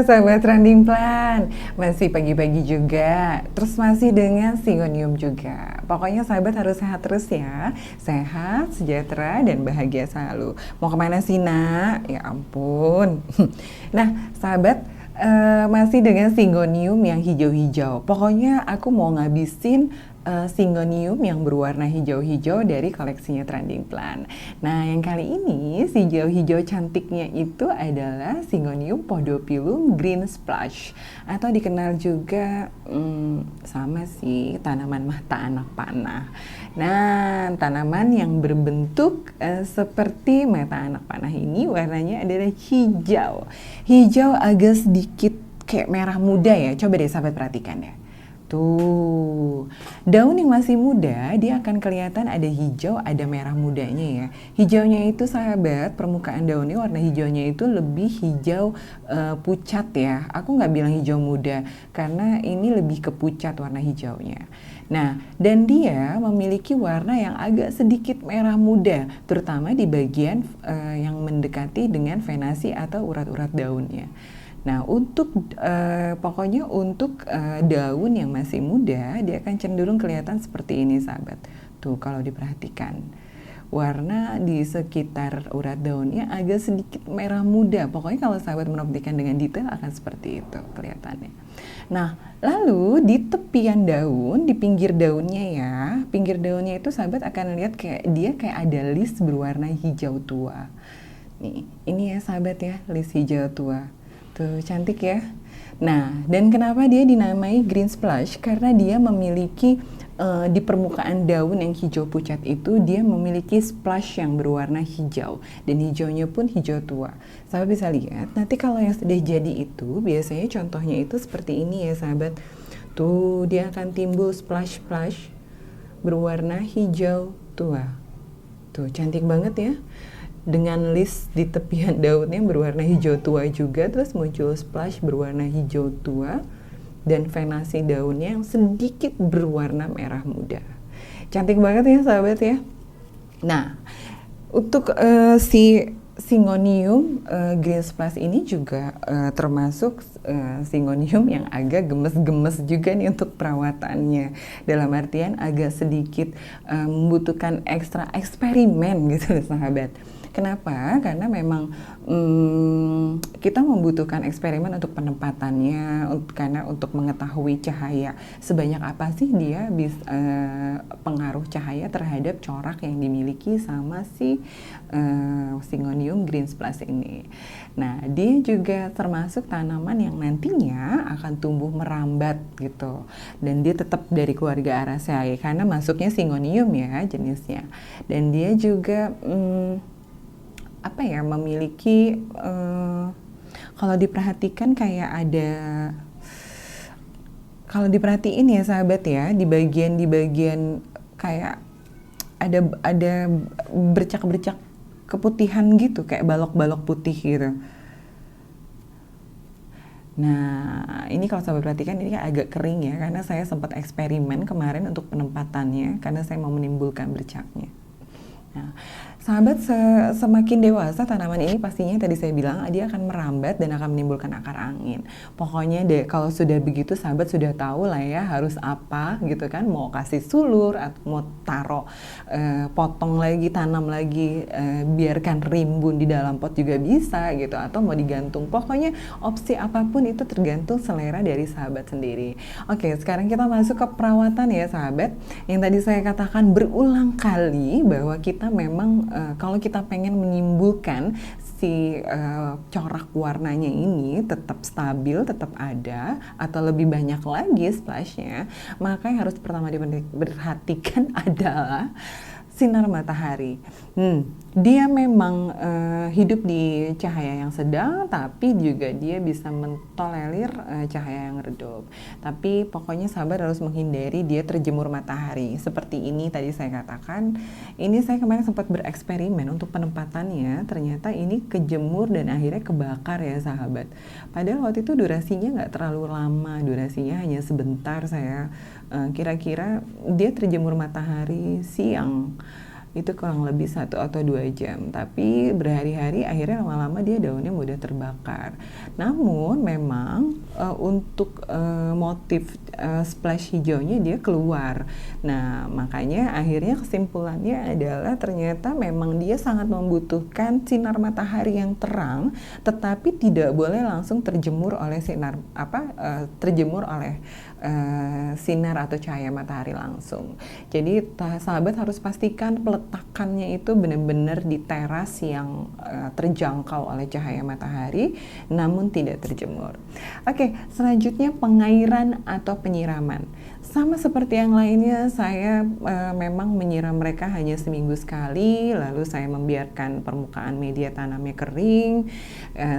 sahabat Trending Plan, masih pagi-pagi juga, terus masih dengan Singonium juga. Pokoknya sahabat harus sehat terus ya, sehat, sejahtera, dan bahagia selalu. Mau kemana sih nak? Ya ampun. Nah sahabat, masih dengan Singonium yang hijau-hijau. Pokoknya aku mau ngabisin Singonium yang berwarna hijau-hijau dari koleksinya Trending Plan. Nah, yang kali ini si hijau-hijau cantiknya itu adalah Singonium Podophyllum Green Splash, atau dikenal juga sama sih tanaman mata anak panah. Nah, tanaman yang berbentuk seperti mata anak panah ini warnanya adalah hijau. Hijau agak sedikit kayak merah muda ya. Coba deh sahabat perhatikan ya. Tuh, daun yang masih muda dia akan kelihatan ada hijau, ada merah mudanya ya. Hijaunya itu sahabat, permukaan daunnya warna hijaunya itu lebih hijau pucat ya. Aku nggak bilang hijau muda karena ini lebih ke pucat warna hijaunya. Nah, dan dia memiliki warna yang agak sedikit merah muda, terutama di bagian yang mendekati dengan venasi atau urat-urat daunnya. Nah, untuk pokoknya untuk daun yang masih muda, dia akan cenderung kelihatan seperti ini, sahabat. Tuh, kalau diperhatikan, warna di sekitar urat daunnya agak sedikit merah muda. Pokoknya kalau sahabat memperhatikan dengan detail akan seperti itu kelihatannya. Nah, lalu di tepian daun, di pinggir daunnya ya, pinggir daunnya itu sahabat akan lihat kayak ada list berwarna hijau tua. Nih, ini ya sahabat ya, list hijau tua. Tuh, cantik ya. Nah, dan kenapa dia dinamai green splash? Karena dia memiliki di permukaan daun yang hijau pucat itu, dia memiliki splash yang berwarna hijau. Dan hijaunya pun hijau tua. Sahabat bisa lihat, nanti kalau yang sudah jadi itu, biasanya contohnya itu seperti ini ya sahabat. Tuh, dia akan timbul splash-splash berwarna hijau tua. Tuh, cantik banget ya. Dengan list di tepian daunnya berwarna hijau tua juga, terus muncul splash berwarna hijau tua, dan venasi daunnya yang sedikit berwarna merah muda. Cantik banget ya sahabat ya. Nah, untuk si Singonium Green Splash ini juga termasuk Singonium yang agak gemes-gemes juga nih untuk perawatannya. Dalam artian agak sedikit membutuhkan ekstra eksperimen gitu sahabat. Kenapa? Karena memang kita membutuhkan eksperimen untuk penempatannya, karena untuk mengetahui cahaya sebanyak apa sih dia pengaruh cahaya terhadap corak yang dimiliki sama si Singonium Green Splash ini. Nah, dia juga termasuk tanaman yang nantinya akan tumbuh merambat gitu, dan dia tetap dari keluarga Araceae karena masuknya Singonium ya jenisnya, dan dia juga memiliki kalau diperhatikan kayak ada, kalau diperhatiin ya sahabat ya, di bagian kayak ada bercak-bercak keputihan gitu, kayak balok-balok putih gitu. Nah, ini kalau sahabat perhatikan ini agak kering ya, karena saya sempat eksperimen kemarin untuk penempatannya, karena saya mau menimbulkan bercaknya. Nah, sahabat, semakin dewasa tanaman ini pastinya tadi saya bilang dia akan merambat dan akan menimbulkan akar angin. Pokoknya deh kalau sudah begitu sahabat sudah tahu lah ya harus apa gitu kan, mau kasih sulur atau mau taruh potong lagi, tanam lagi, biarkan rimbun di dalam pot juga bisa gitu, atau mau digantung. Pokoknya opsi apapun itu tergantung selera dari sahabat sendiri. Oke, sekarang kita masuk ke perawatan ya sahabat. Yang tadi saya katakan berulang kali bahwa kita memang kalau kita pengen menimbulkan si corak warnanya ini tetap stabil, tetap ada, atau lebih banyak lagi splashnya, maka yang harus pertama diperhatikan adalah sinar matahari. Dia memang hidup di cahaya yang sedang, tapi juga dia bisa mentolerir cahaya yang redup. Tapi pokoknya sahabat harus menghindari dia terjemur matahari. Seperti ini tadi saya katakan, ini saya kemarin sempat bereksperimen untuk penempatannya, ternyata ini kejemur dan akhirnya kebakar ya sahabat. Padahal waktu itu durasinya nggak terlalu lama, durasinya hanya sebentar. Saya kira-kira dia terjemur matahari siang. itu kurang lebih 1 atau 2 jam, tapi berhari-hari akhirnya lama-lama dia daunnya mudah terbakar. Namun memang untuk motif splash hijaunya dia keluar. Nah, makanya akhirnya kesimpulannya adalah ternyata memang dia sangat membutuhkan sinar matahari yang terang, tetapi tidak boleh langsung terjemur oleh sinar atau cahaya matahari langsung. Jadi sahabat harus pastikan peletakannya itu benar-benar di teras yang terjangkau oleh cahaya matahari, namun tidak terjemur. Oke, selanjutnya pengairan atau penyiraman. Sama seperti yang lainnya, saya memang menyiram mereka hanya seminggu sekali, lalu saya membiarkan permukaan media tanamnya kering,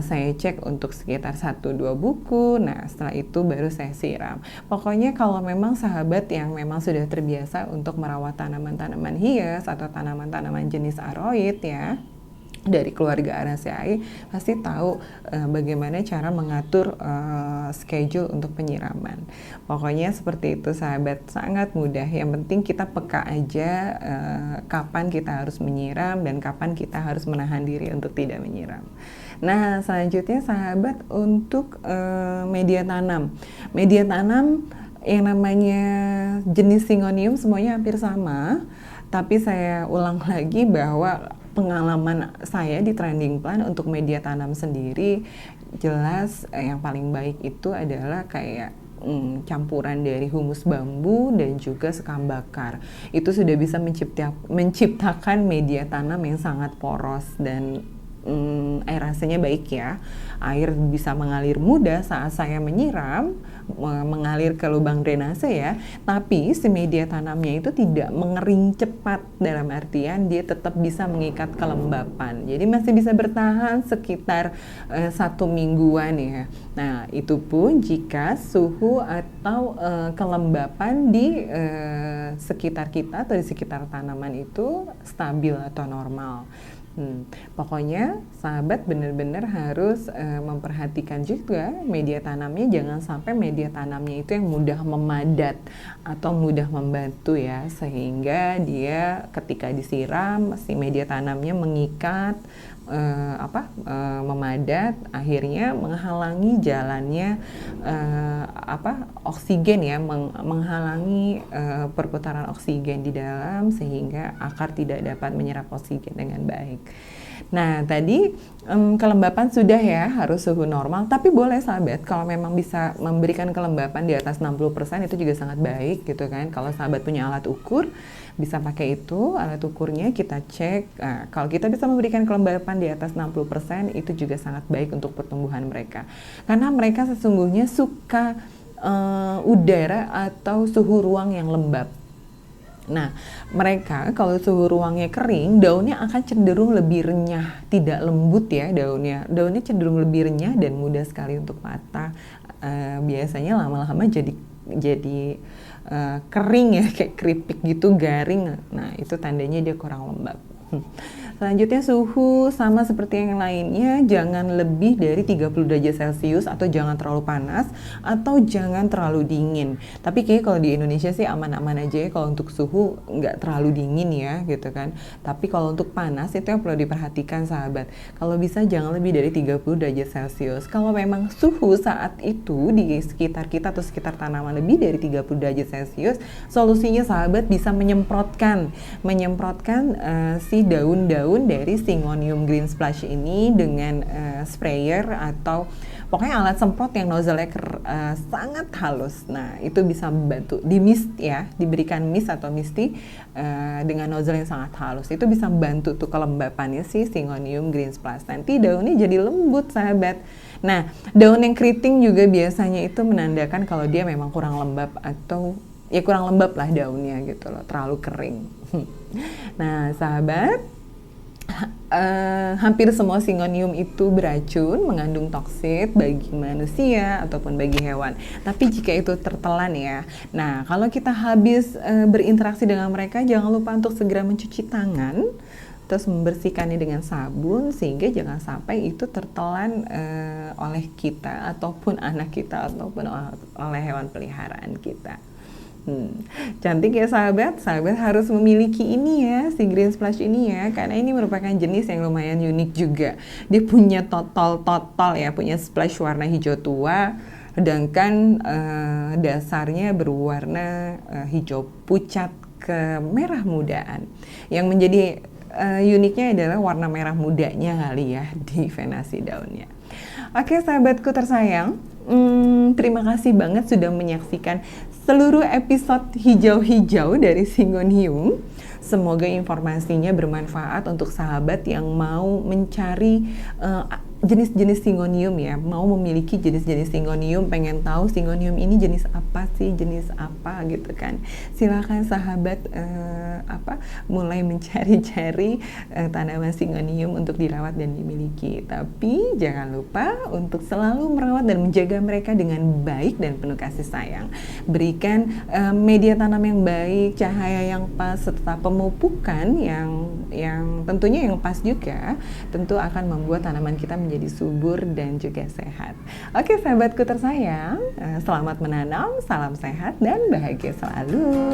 saya cek untuk sekitar 1-2 buku, nah setelah itu baru saya siram. Pokoknya kalau memang sahabat yang memang sudah terbiasa untuk merawat tanaman-tanaman hias atau tanaman-tanaman jenis aroid ya, dari keluarga Araceae pasti tahu bagaimana cara mengatur schedule untuk penyiraman. Pokoknya seperti itu sahabat, sangat mudah. Yang penting kita peka aja kapan kita harus menyiram dan kapan kita harus menahan diri untuk tidak menyiram. Nah, selanjutnya sahabat untuk media tanam. Media tanam yang namanya jenis Syngonium semuanya hampir sama, tapi saya ulang lagi bahwa pengalaman saya di Trending Plant untuk media tanam sendiri jelas yang paling baik itu adalah kayak campuran dari humus bambu dan juga sekam bakar. Itu sudah bisa menciptakan media tanam yang sangat poros dan aerasinya baik ya. Air bisa mengalir mudah saat saya menyiram, mengalir ke lubang drainase ya. Tapi si media tanamnya itu tidak mengering cepat, dalam artian dia tetap bisa mengikat kelembapan. Jadi masih bisa bertahan sekitar 1 mingguan ya. Nah, itu pun jika suhu atau kelembapan di sekitar kita atau di sekitar tanaman itu stabil atau normal. Pokoknya sahabat benar-benar harus memperhatikan juga media tanamnya, jangan sampai media tanamnya itu yang mudah memadat atau mudah membatu ya, sehingga dia ketika disiram si media tanamnya mengikat, memadat, akhirnya menghalangi jalannya oksigen ya, menghalangi perputaran oksigen di dalam sehingga akar tidak dapat menyerap oksigen dengan baik. Nah, tadi kelembapan sudah ya, harus suhu normal, tapi boleh sahabat kalau memang bisa memberikan kelembapan di atas 60% itu juga sangat baik gitu kan. Kalau sahabat punya alat ukur, bisa pakai itu, alat ukurnya kita cek. Nah, kalau kita bisa memberikan kelembapan di atas 60% itu juga sangat baik untuk pertumbuhan mereka. Karena mereka sesungguhnya suka udara atau suhu ruang yang lembab. Nah, mereka kalau suhu ruangnya kering, daunnya akan cenderung lebih renyah, tidak lembut ya daunnya. Daunnya cenderung lebih renyah dan mudah sekali untuk patah. Biasanya lama-lama jadi kering ya, kayak keripik gitu, garing. Nah, itu tandanya dia kurang lembab. Selanjutnya suhu sama seperti yang lainnya, jangan lebih dari 30 derajat Celcius atau jangan terlalu panas atau jangan terlalu dingin. Tapi kayaknya kalau di Indonesia sih aman-aman aja ya kalau untuk suhu nggak terlalu dingin ya gitu kan. Tapi kalau untuk panas itu yang perlu diperhatikan sahabat. Kalau bisa jangan lebih dari 30 derajat Celcius. Kalau memang suhu saat itu di sekitar kita atau sekitar tanaman lebih dari 30 derajat Celcius, solusinya sahabat bisa menyemprotkan si daun-daun dari Syngonium Green Splash ini dengan sprayer atau pokoknya alat semprot yang nozzle-nya sangat halus. Nah, itu bisa membantu di mist ya, diberikan mist atau misty dengan nozzle yang sangat halus. Itu bisa membantu tuh kelembapannya si Syngonium Green Splash. Nanti daunnya jadi lembut sahabat. Nah, daun yang keriting juga biasanya itu menandakan kalau dia memang kurang lembab atau ya kurang lembab lah daunnya gitu loh, terlalu kering. Nah, sahabat, hampir semua Syngonium itu beracun, mengandung toksit bagi manusia ataupun bagi hewan. Tapi jika itu tertelan ya, nah kalau kita habis berinteraksi dengan mereka, jangan lupa untuk segera mencuci tangan, terus membersihkannya dengan sabun sehingga jangan sampai itu tertelan oleh kita ataupun anak kita ataupun oleh hewan peliharaan kita. Cantik ya sahabat, sahabat harus memiliki ini ya, si green splash ini ya, karena ini merupakan jenis yang lumayan unik juga. Dia punya total ya, punya splash warna hijau tua, sedangkan dasarnya berwarna hijau pucat ke merah mudaan. Yang menjadi uniknya adalah warna merah mudanya kali ya di venasi daunnya. Oke sahabatku tersayang, terima kasih banget sudah menyaksikan seluruh episode hijau-hijau dari Syngonium. Semoga informasinya bermanfaat untuk sahabat yang mau mencari jenis-jenis Syngonium ya, mau memiliki jenis-jenis Syngonium, pengen tahu Syngonium ini jenis apa sih, jenis apa gitu kan. Silakan sahabat mulai mencari-cari tanaman Syngonium untuk dirawat dan dimiliki. Tapi jangan lupa untuk selalu merawat dan menjaga mereka dengan baik dan penuh kasih sayang. Berikan media tanam yang baik, cahaya yang pas, serta pemupukan yang tentunya yang pas juga, tentu akan membuat tanaman kita menjadi subur dan juga sehat. Oke sahabatku tersayang, selamat menanam, salam sehat dan bahagia selalu.